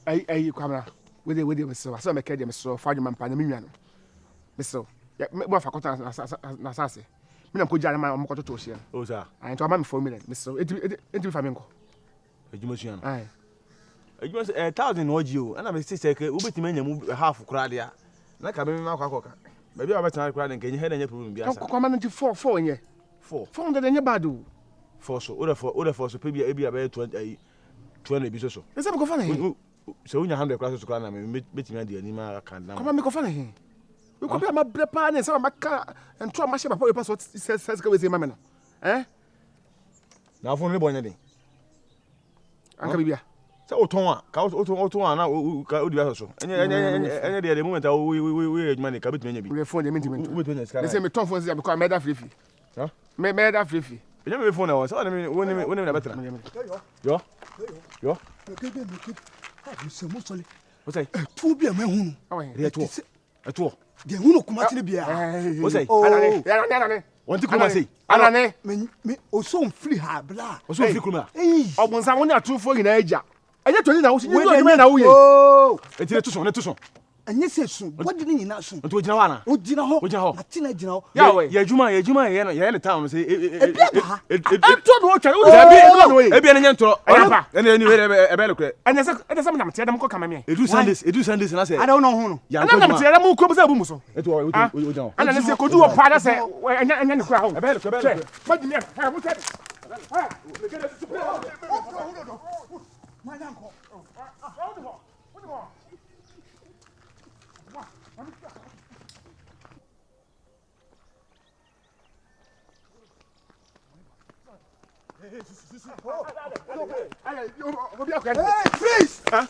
Ay kwamra. We Mr. So make dem so fa adwuma mpa na menwa no. Mr. Mo fa kota na sase. Me na ko jare ma mo kototo hye. O sa. Ai to ma me 4 million. Mr. Enti fa me nko. Adwuma sua no. Ai. Adwuma 1000 no gio. Ana me say ke ubetimi anya mu half kura dia. Na ka me ma akwa. Baby abetana kura de nkenye he na nya problem bia sa. Kwa ma 4 nye. 400 nye bad o. 4 so. O for so pe bia e bia 20 bi so. Ese me ko fa na he. So unya 100 kura so kura na me betimi ade ani ma kan na. Kwa ma me ko fa na he. We ko bia ma brepa na se ma ka ento ma she papa we pass what says ka we say ma me no. Na afọ no bonya den. Anka bibia. Se oton a, ka oton na ka odi aso so. Enye de moment a we adwuma ne ka betimi anya bi. We phone dey mintimento. We betimi anya ska. They say me ton phone say because me da free. Huh? Me da free. Enye me phone na won. So woni na betra. Yo. You say mo sole. What say? Tu bia me hunu. Eto. De hunu kuma tini bia. What say? Anane. Wonti kuma say. Anane. Me o so mfiri ha bla. O so mfiri kuma. Obunsa woni atufo nyina agya. Enye toni na wo si nyi odwuma na wo ye. Eti ne to so. Enye se sun. What did nyina sun? Nti ogina wana. Ogina ho. Atina gina ho. Ya adwuma ye no town say Eto no twa wo ebi ene nyentro. Ene we ebe lekre. Enye se me na mte dem ko kama me. Edu Sundays na say. I don't know hunu. Ana na mte dem ko busa bu muso. Eto ogina. Ana ne se kodu wo pa da se enye ne kwa ho. Ebe lekre. Madi me. Ha mo tade. Ha. Madanko. Hey, please! Huh?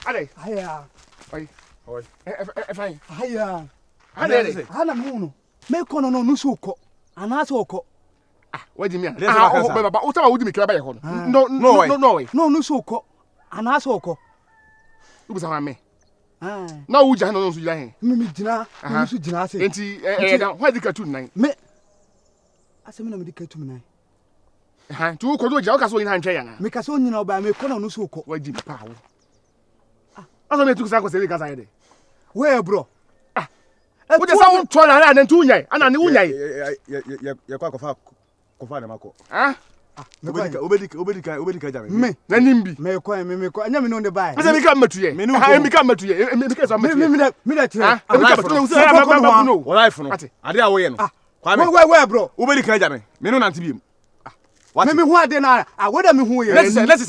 Allez. Aya. Oi. Fine. Aya. Allez. Hana muno. Me kono no nusuko. Anasa oko. Wadi me. Baba, o tawa wudi me kira ba ye ho. No. No nusuko. Anasa oko. Ubu sa me. Na wo gya no nso gya he. Me gina, me so gina ase. Enti da wadi ka tu nan. Me. Asemi na me dika tu nan. Tu ko do gya o ka so yin han twa yana. Me ka so nyina oba me kono nusuko. Wadi pa wo. Aso me tu sa ko se ka sa ye de. Where bro? Wo de sa won to na na ntu nyai. Ana ne unyai. Ya kwa kofa na mako. Obedika jame. Me na nimbi. Me ko. Anya me no de bai. Asa mi ka matuye. Mi ka matuye. Mi ka so matuye. Me da tire. Mi ka matuye. No. Life no. Ade a wo ye no. Where bro? Obedika jame. Me no nante biem. Me hu ade na. Whether me hu ye. Let's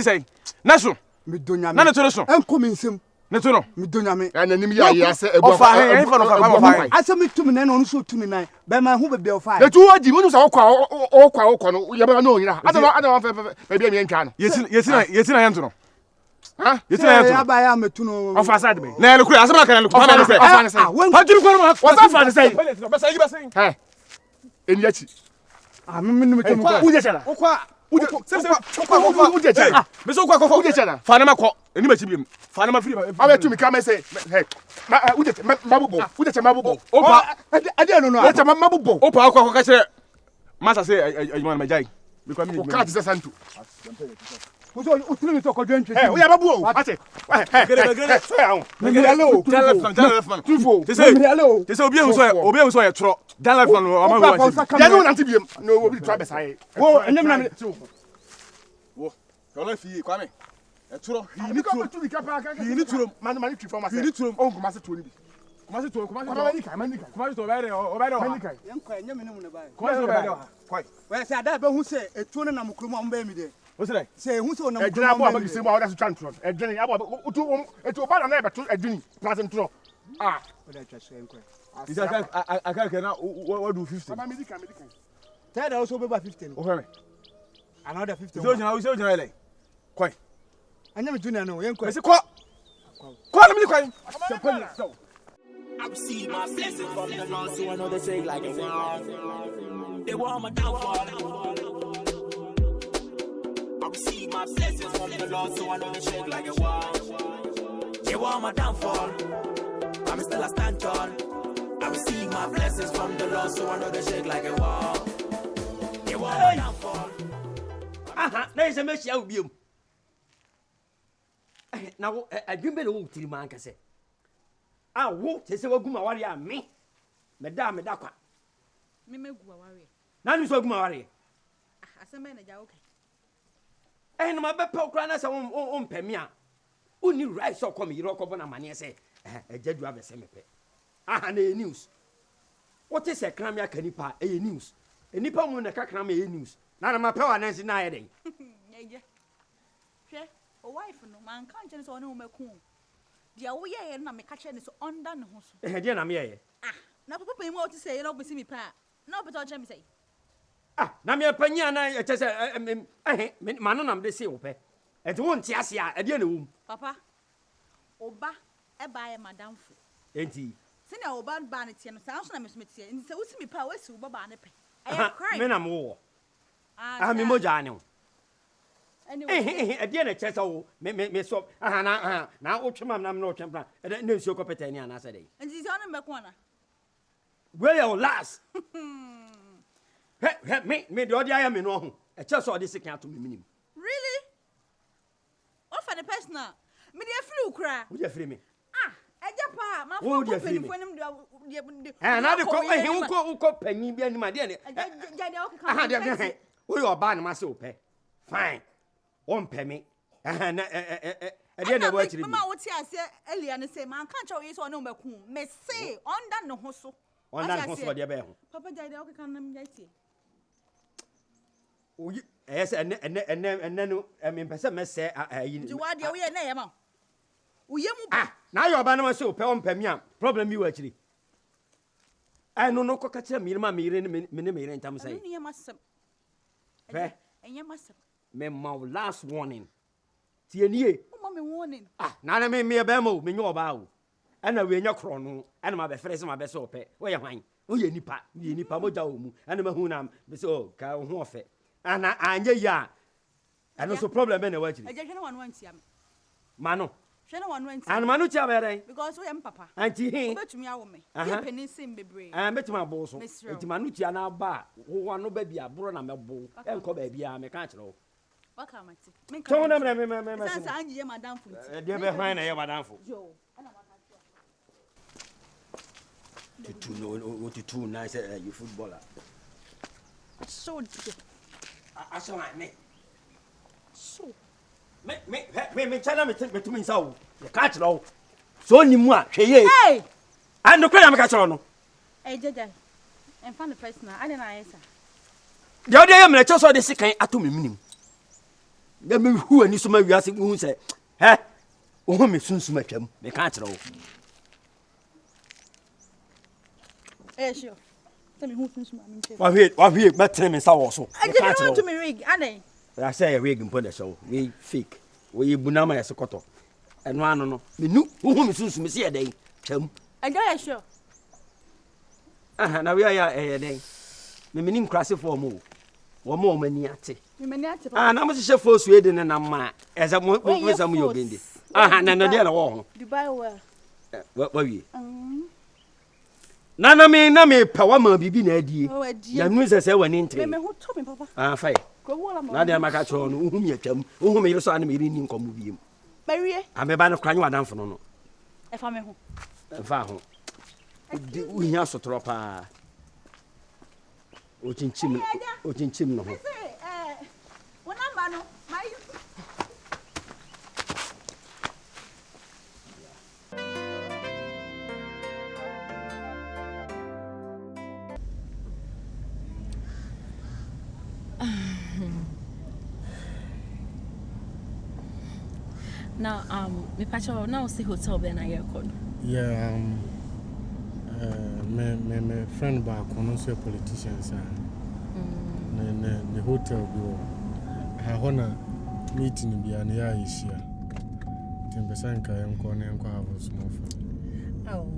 say. Naso. Me donya me. Na ne to so. Enko me nsem. Ne to no. Me donya me. Na nim ya ya se ebu. Ofa he fa no fa. Asa me tumi na no so tumi na. Be ma hu be be ofa. Na tu odi mo no sa okwa no. Ye ba no nyina. Ada fa be mi ntwa no. Yesi na yento no. Ha? Yesi na yento. Ya ba ya metu no. Ofa side be. Na lekure asema kan lekure. Ofa ne say. Ha jiri ko no. Ofa fa ne say. Be say. Ha. Eni achi. Me no me temu ko. Uje chala. Okwa. Uje chala. Me so okwa Uje chala. Fa na makọ. Eni ma chi biem. Fa na ma free. Awe tu mi ka me say. Hey. Uje mabubo. Uje chala mabubo. Opa. Ade no no. Uje chala mabubo. Opa akwa ka kire. Masa say ajuma na majai. Because me. O ka ti santu. Oso utiri mi to ko dwen twe. Eh, o ya babu o. Ate. Gere. So ya o. Me ale o. Tell man. Tufo. Te say. Me ale o. Te say obi ehun so ye tro. Dan life man o ma wo. Ya no nante biem. No obi try besa ye. Wo enyem na me. Wo. Yo life yi kwa me. E tro. Ni ko tu bi ka pa ka. Ni tro. Man tu forma se. Ni tro. O kuma se to ni bi. Kuma se to. Manika. Kuma se to bere o bere o. Manika. Yenko enyem ne mu ne bai. Kuma se to bere o. Kwai. We say ada be hu se etuo ne na mukromo am ba mi de. O se dai. Say hu se na Ejina mukromo abo abagi se mo awda so twantro. Ejini abo etu ba na na beto ejini. Plus ntro. Ah. O da twa so yenko. Isa aka na what do 50. Mama medika. Tell also be 15. O fe me. Another 15. So jina ile. Kwai. Anya me junior no yenko. Me se kwa. Kwa na me kwai. I receive my blessings from the Lord, so I know they shake like a wall. They want my downfall. I receive my blessings from the Lord, so I know they shake like a wall. They want my downfall. I'm still a stand tall. I receive my blessings from the Lord, so I know they shake like a wall. They want my downfall. Aha, na is a message out of you. Now, I dream better old till man can say. I won't say, Guma warrior, me, Madame Daka. Me warrior. None is Ogmari. As a manager, okay. And my pepper cranas on Pemia. Only right so come you rock upon a man, say, a jet you have a semipe. And a news. What is a cramia canipa, a news? A nippon when a cacram a news. None of my power Nancy Niade. A wife no man can't on no coon. Dear, we are not me catching is undone. Again, I'm here. Now, Papa, what to say, you don't see me, pa. No, but I'll say. Namia Panyana, it is a manonam de silpe. At one tiasia, a dear room. Papa, Oba, a buyer, Madame Fu. Ain't he? Send our bad vanity and sounds like Miss Mitzi, and so me power to Babanepe. I am crying. Men am war. I'm a mojano. Anyway, A dear chest, oh, me so. Now, Ocham, I'm no champion. And then no so competenia, and I said, and she's on a corner. Well, last. Me, the audio I am in wrong. A chest or this account to me minimum. Really? What for the personal? Me dear flu cry. Would you free me? Ejapa, my Oh, dear, phone free for me. him. And I go penny be any my dear. We are buying myself. Fine. One penny. And I didn't watch it. Mamma, what I said earlier and say, man, can't show you so no back home. May say, on that no hustle. On that hustle, dear Bell. Papa died, I can't get it. Yes, and then I mean, person must say, you are the way name. Now you're banning myself, Pemia. Problem you actually. I know no cockatcher, Mirma, Mirren, and Tam say. You must. And you must. My last warning. Tierney. Mommy warning. Now I made me a bemo, me your bow. And I will not chrono, and my best my best ope. Where am I? Oh, you nipa, mojaum, and a mahunam, so, cow warfare. And I, ya. And also problem anyway. I just no one wants him. Mano. No one wants And Manucha, because we am papa. Auntie, Bet me, penny sim be brave. I bet my boss. It's Manucha now bar, who want no baby, a brother, a bull, and call baby, I'm a can't know. What come at? Don't I'm Madame Foot. Dear behind a Madame Foot. Joe. To know what you too nice, you footballer. So, I saw my mate. so. Me, China, me take me to me so. You can't know. So, you want, hey, and the credit catch on. Hey, Jada, and found the person. I didn't answer. The other day, I just saw the second at me minimum. Let me who and you so maybe asking who say, eh? Oh, me soon to make him. Me can't know. Eh, sure. Tell me who's my what we but tell me so also. I didn't want to me rig, Annie. I say a rig and put the show. We fake. We bunama as a cotton. And one no. Me knew who soon to me see a day. Chum. I got sure. Now we are a day. Me meaning crassy for more. One more maniate. And I'm a chef for Sweden and I'm mad. As I'm with some of your bindi. And the other one. Dubai well. What were you? Nana me power ma bibi na adi. Ya nu se se wani ntre. Me who told me papa. Ah fine. Na dia maka cho no uhum ya twam. Uhum yiro so ana me ri ni nkomo biem. Bawie. A me ba no kranyo adamfo no no. E fa me ho. E fa ho. Di uhia sotro pa. O chinchim no ho. Wona ma no, my Now, me pacho now see hotel be na yekono. Yeah, my friend back on also a politician sir. The hotel be I wanna meeting be an ya is here. 10% ka yanko na yanko have small fun. Oh.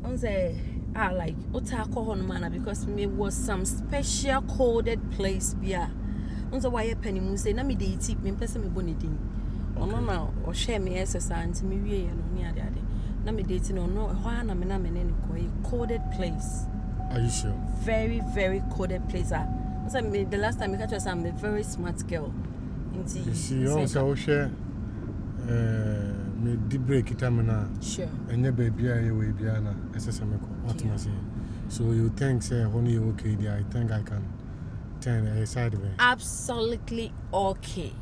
On say like ota ko hono mana because me was some special coded place bia. On say why penny mu say na me dey tip me person me boni din. Ono na o share me SSR anti me wie no ni ade ade na me date no no ho na me na me ne ko a coded place. Are you sure? Very very coded place. So the last time I catch us I'm a very smart girl. You see also share me di break itamina. Sure. Enye baby aye we bia na SSM ko. What am I saying? So you think say honey okay there? I think I can turn a side way. Absolutely okay.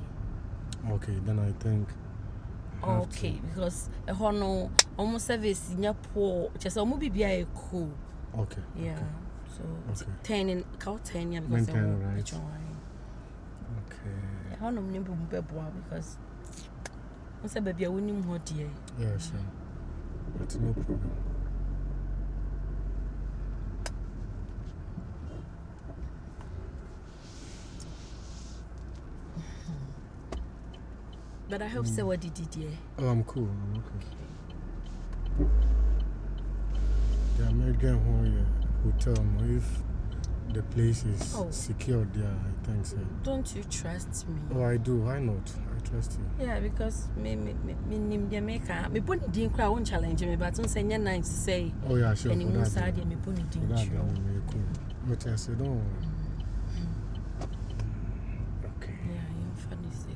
Okay, then I think Okay, because a hono almost service in your poor just a movie be cool. Okay. Yeah. So Okay. 10 in count 10 yeah because Maintain, right. Okay. I hono me because I said baby I wouldn't more dear. Yeah, sure. That's no problem. But I hope so what did dear. Oh, I'm cool. I'm okay. The American hotel, if the place is secure there, I think so. Don't you trust me? Oh, I do. Why not? I trust you. Yeah, because me Jamaica, me put it in crowd won't challenge me, but don't say nice to say. Oh yeah, sure. Any more side, me put it in. That cool. But I said, don't worry. Okay. Yeah, you're funny say.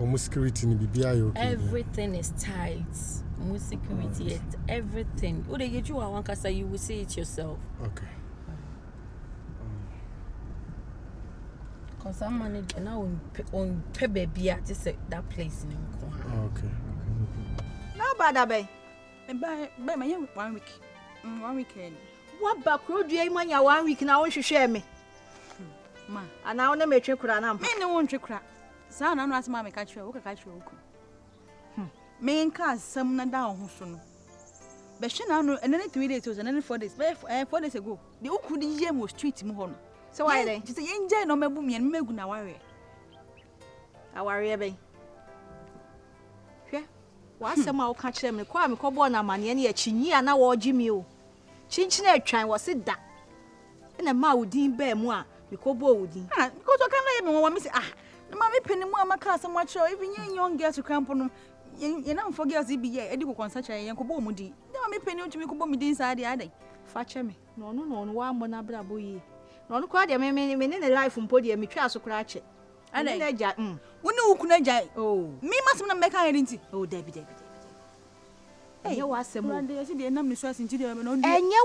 Almost security ni bibi ayo okay. Everything is tight. More security, everything. What they get you one kasa, you will see it yourself. Okay. Cause I'm managing now on baby at that place in Nkwa. Okay. No bad bay. By my 1 week. 1 weekend. What back road you man ya 1 week na won hwehwe me. Ma, ana won me twe kura na mpa. Me ne won twe kura. Sa na no asema me ka twe, wo ka twe oku. Me nka asem na da ho so no. Be hwe na no ene 3 days or ene 4 days. 4 days ago. The oku di ye mo street mu ho no. So why then? Just say enjoy no mebu me megu na ware. Aware be. Hwe. Wa asem a wo ka kire me kwa me kobo na mane ne ya chinyi ana wo gi mi o. Chinchina atwan wo se da. Ena ma udin ba mu a me kobo udin. Ah, because o kan na me wo me say ma me peni mu amaka asem a kire even young girls cramp no. You na mfo girls bi ye edi ko konsacha ye kobo mu di. Na me peni otumi kobo mi din sa de adai. Fa che me. No wa mo na bra boyi. No no kwa de me ne life mpo de me twa so kra che. Ana na ja woni wuku na ja oh me masem na meka yeri nti oh David enye wasem o de yesi de nam ni so asinti de me no enye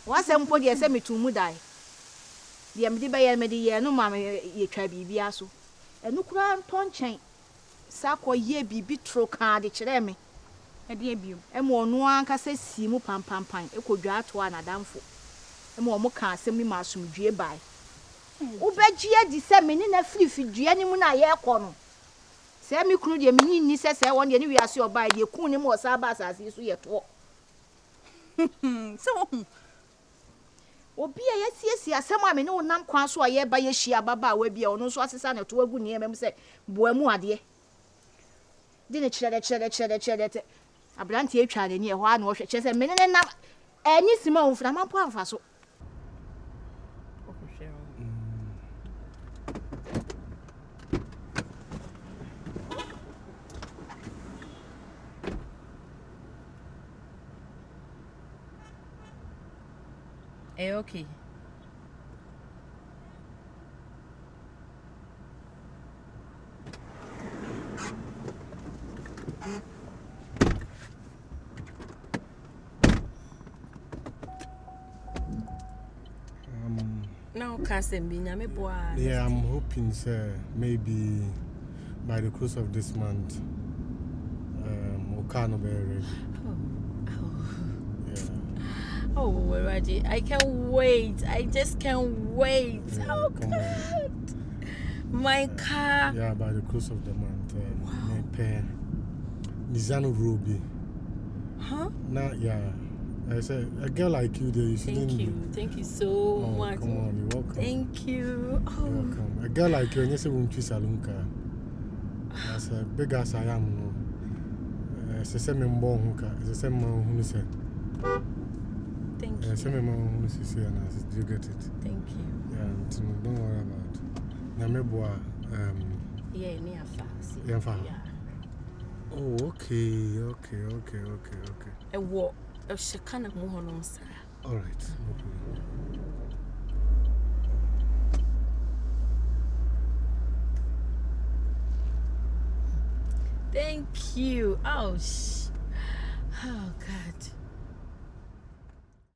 wasem mpo de se metumu dai de me de be ye me de ye no ma me ye twa bibia so enu kura nton chen sako ye bibi tro kan de kire me e de biom e mo no anka se si mu pampampan e kodwa ato anadamfo e mo mo kan asem ni masumdue bai ubejie di se me ni na firifi dua ni mu na ye kɔ no se me kunu de me ni se won de ni wiase obai de kun ni mo sa ba asase so ye to se wo obi a yesiesie asem a me ne wonam kwan so a ye ba ye hia baba wa bia ono so asesa na to agu ni emem se boamu ade di ne kire de abranti atwa ne ni e ho a na wo hwe kire se me ne na enyi sima wo fura mampo amfa so Okay. Now can't be nyame boy. Yeah, I'm hoping maybe by the close of this month Okano be ready. Oh, we're ready. I can't wait. I just can't wait. Yeah, oh, God. My car. Yeah, by the close of the month. My pair. Nizano Ruby. Huh? Yeah. I said, a girl like you there, you shouldn't be. Thank you so much. Come on, you're welcome. Thank you. Oh. You're welcome. A girl like you, and you say, won't you salunka? As a big as I am, it's the same mbonka, it's the same man who said. Thank you. Some man who say, and you get it. Thank you. Yeah, don't worry about it. Nameboa. Yeah, near fast. Yeah, fast. Oh, okay. A walk. She kind of move on, sir. All right, no problem. Thank you. Oh, oh God.